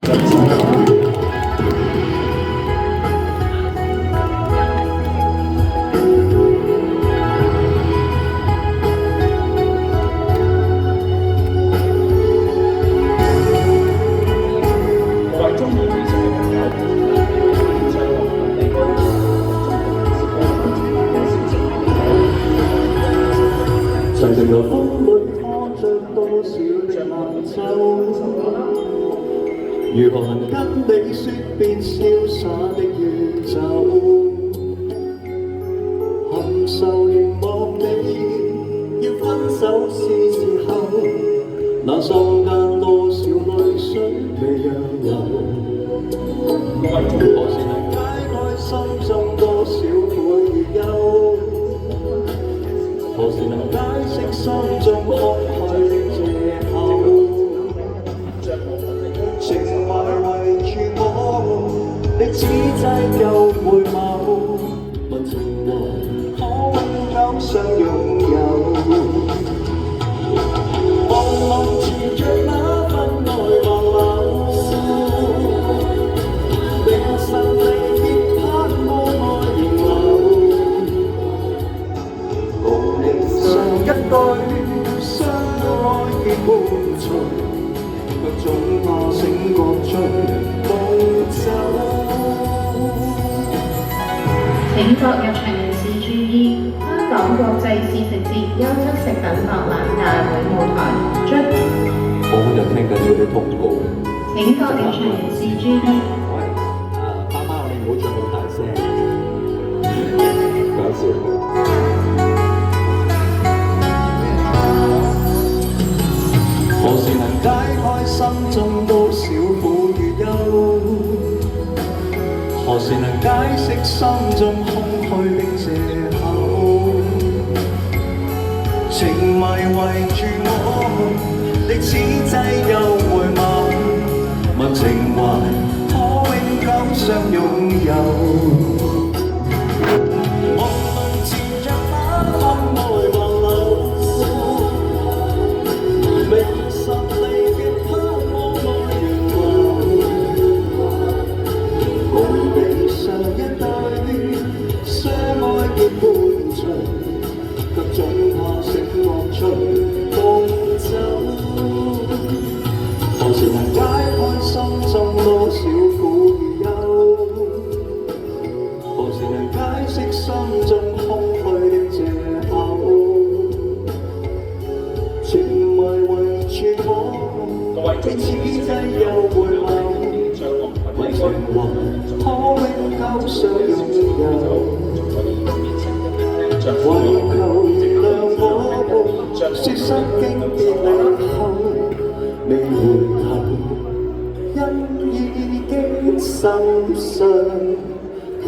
常情和風裏拖着多少的晚秋，如何能跟你說變瀟灑的宇宙？含愁凝望你，要分手是時候，那瞬間多少淚水未讓流。何時能解開心中多少苦與憂？何時能解釋心中空虛的藉口？情懷圍住我，你此際又回眸，問情懷可永久相擁有？茫茫纏着那份愛橫流，明晨離別盼望愛仍留。一對相愛結伴隨，卻總怕醒覺中夢走。請各入場人士注意，香港國際試食節優質食品博覽大會舞台將。我喺度聽緊嗰啲通告。請各入場人士注意。媽媽，你唔好唱咁大聲，搞笑。何時能解開心中多少苦與憂？何時能解釋心中空虛的藉口？情迷圍住我，你此際又回眸，問情懷可永久相擁有？何時能解開心中多少苦與憂？何時能解釋心中空虛的藉口？情迷圍住我，你此際又回眸，問情懷可永久相擁有？唯求原諒我們，說失經別離後未回頭，因已經心傷透。